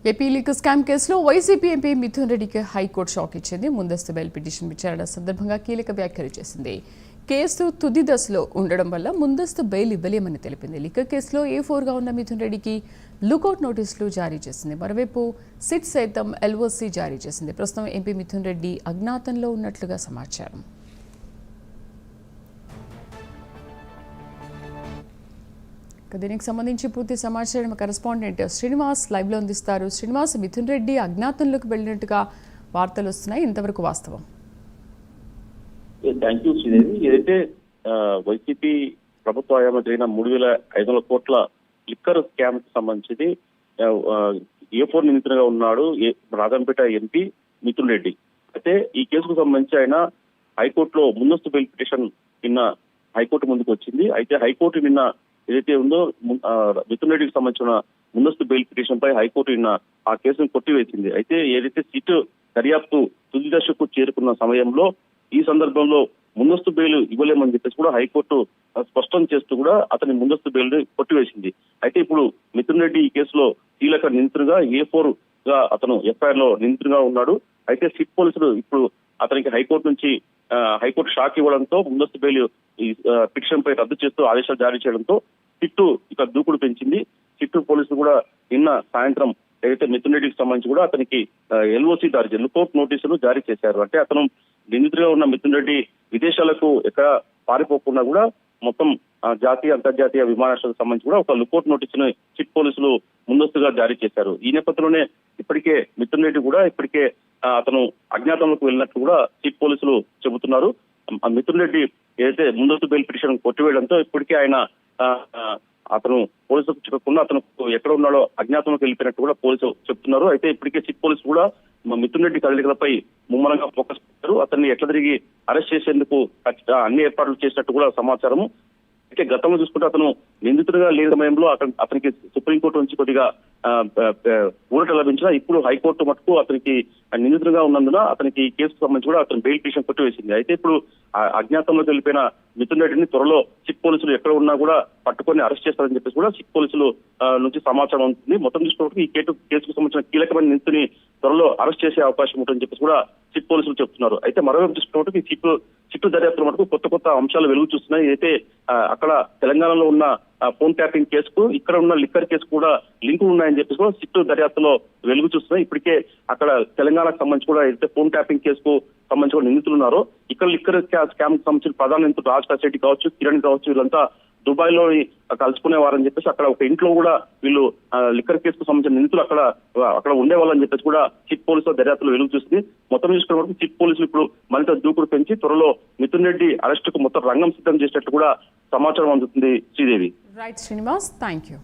AP legal scam కేసులో YCP MP Mithun రెడ్డికి high court shock ఇచ్చింది. ముందస్తు బెయిల్ పిటిషన్ విచారణ సందర్భంగా కీలక వ్యాఖ్యలు చేసింది. కేసు తుది దశలో ఉండడం వల్ల ముందస్తు బెయిల్ ఇవ్వలేమని తెలిపింది. లిక్కర్ కేసులో A4గా ఉన్న మిథున్ రెడ్డికి లుకౌట్ నోటీసులు జారీ చేసింది. మరోవైపు సిట్ సైతం LOC జారీ చేసింది. ప్రస్తుతం ఎంపీ మిథున్ రెడ్డి అజ్ఞాతంలో ఉన్నట్లుగా సమాచారం. దీనికి సంబంధించి పూర్తి సమాచారం కరెస్పాండెంట్ శ్రీనివాస్ లైవ్ లో అందిస్తారు. శ్రీనివాస్, మిథున్ రెడ్డి అజ్ఞాతంలోకి వెళ్ళినట్టుగా వార్తలు వస్తున్నాయి, ఇంతవరకు వాస్తవం? Thank you Sridevi. ఏదైతే వైసీపీ ప్రభుత్వ హయాంలో జరిగిన 3,500 కోట్ల లిక్కర్ స్కామ్ కి సంబంధించి A4 నిందితుడిగా ఉన్నాడు రాజంపేట ఎంపీ మిథున్ రెడ్డి. అయితే ఈ కేసుకు సంబంధించి ఆయన హైకోర్టులో ముందస్తు బెయిల్ పిటిషన్ నిన్న హైకోర్టు ముందుకు వచ్చింది. అయితే హైకోర్టు నిన్న ఏదైతే ఉందో మిథున్ రెడ్డికి సంబంధించిన ముందస్తు బెయిల్ పిటిషన్ పై హైకోర్టు నిన్న ఆ కేసును కొట్టివేసింది. అయితే ఏదైతే సిట్ దర్యాప్తు తుది దశకు చేరుకున్న సమయంలో ఈ సందర్భంలో ముందస్తు బెయిల్ ఇవ్వలేమని చెప్పేసి కూడా హైకోర్టు స్పష్టం చేస్తూ కూడా అతని ముందస్తు బెయిల్ కొట్టివేసింది. అయితే ఇప్పుడు మిథున్ రెడ్డి ఈ కేసులో కీలక నిందితుడిగా A4 గా అతను FIR లో నిందితుడిగా ఉన్నాడు. అయితే సిట్ పోలీసులు ఇప్పుడు అతనికి హైకోర్టు నుంచి హైకోర్టు షాక్ ఇవ్వడంతో ముందస్తు బెయిల్ పిటిషన్ పై రద్దు చేస్తూ ఆదేశాలు జారీ చేయడంతో సిట్ ఇక దూకుడు పెంచింది. సిట్ పోలీసులు కూడా నిన్న సాయంత్రం ఏదైతే మిథున్ రెడ్డికి సంబంధించి కూడా అతనికి LOC జారీ చేశారు, లుకౌట్ నోటీసులు జారీ చేశారు. అంటే అతను నిందితుడిగా ఉన్న మిథున్ రెడ్డి విదేశాలకు ఎక్కడ పారిపోకుండా కూడా మొత్తం జాతీయ అంతర్జాతీయ విమానాశ్రయాలకు సంబంధించి కూడా ఒక లుకౌట్ నోటీసును సిట్ పోలీసులు ముందస్తుగా జారీ చేశారు. ఈ నేపథ్యంలోనే ఇప్పటికే మిథున్ రెడ్డి కూడా ఇప్పటికే అతను అజ్ఞాతంలోకి వెళ్ళినట్లు కూడా సిట్ పోలీసులు చెబుతున్నారు. మిథున్ రెడ్డి ఏదైతే ముందస్తు బెయిల్ పిటిషన్ కొట్టివేయడంతో ఇప్పటికే ఆయన అతను పోలీసులకు చిక్కకుండా అతను ఎక్కడ ఉన్నాడో అజ్ఞాతంలోకి వెళ్ళిపోయినట్టు కూడా పోలీసులు చెప్తున్నారు. అయితే ఇప్పటికే సిట్ పోలీసులు కూడా మిథున్ రెడ్డి కదలికలపై ముమ్మరంగా ఫోకస్ పెట్టారు. అతన్ని ఎట్లా తిరిగి అరెస్ట్ చేసేందుకు అన్ని ఏర్పాట్లు చేసినట్టు కూడా సమాచారము. అయితే గతంలో చూసుకుంటే అతను నిందితుడిగా లేని సమయంలో అతనికి సుప్రీంకోర్టు నుంచి కొద్దిగా ఊరట లభించినా ఇప్పుడు హైకోర్టు మటుకు అతనికి నిందితుడిగా ఉన్నందున అతనికి ఈ కేసుకు సంబంధించి కూడా అతను బెయిల్ పిటిషన్ కొట్టివేసింది. అయితే ఇప్పుడు అజ్ఞాతంలోకి వెళ్ళిపోయిన మిథున్ రెడ్డిని త్వరలో సిట్ పోలీసులు ఎక్కడ ఉన్నా కూడా పట్టుకొని అరెస్ట్ చేస్తారని చెప్పేసి కూడా సిట్ పోలీసులు నుంచి సమాచారం ఉంటుంది. మొత్తం చూసుకున్నప్పుడు ఈ కేసుకు సంబంధించిన కీలకమైన నిందితుని త్వరలో అరెస్ట్ చేసే అవకాశం ఉంటుందని చెప్పేసి కూడా సిట్ పోలీసులు చెప్తున్నారు. అయితే మరోవైపు చూసుకున్నప్పుడు ఈ సిట్టు దర్యాప్తు మటుకు కొత్త అంశాలు వెలుగు చూస్తున్నాయి. అయితే అక్కడ తెలంగాణలో ఉన్న ఫోన్ ట్యాపింగ్ కేసుకు ఇక్కడ ఉన్న లిక్కర్ కేసు కూడా లింకులు ఉన్నాయని చెప్పేసి కూడా సిట్టు దర్యాప్తులో వెలుగు చూస్తున్నాయి. ఇప్పటికే అక్కడ తెలంగాణకు సంబంధించి కూడా అయితే ఫోన్ ట్యాపింగ్ కేసుకు సంబంధించి కూడా నిందితులు ఉన్నారో ఇక్కడ లిక్కర్ స్కామ్ కు సంబంధించిన ప్రధాన నిందితులు రాజ్ కసేటి కావచ్చు, కిరణ్ కావచ్చు, వీళ్ళంతా దుబాయ్ లో కలుసుకునేవారని చెప్పేసి అక్కడ ఒక ఇంట్లో కూడా వీళ్ళు లిక్కర్ కేసుకు సంబంధించిన నిందితులు అక్కడ ఉండేవాళ్ళని చెప్పేసి కూడా సిట్ పోలీసుల దర్యాప్తులు వెలుగు చూస్తుంది. మొత్తం చూసుకున్న వరకు సిట్ పోలీసులు ఇప్పుడు మరింత దూకుడు పెంచి త్వరలో మిథున్ రెడ్డి అరెస్టుకు మొత్తం రంగం సిద్ధం చేసినట్టు కూడా సమాచారం అందుతుంది Sridevi. Right Srinivas, thank you.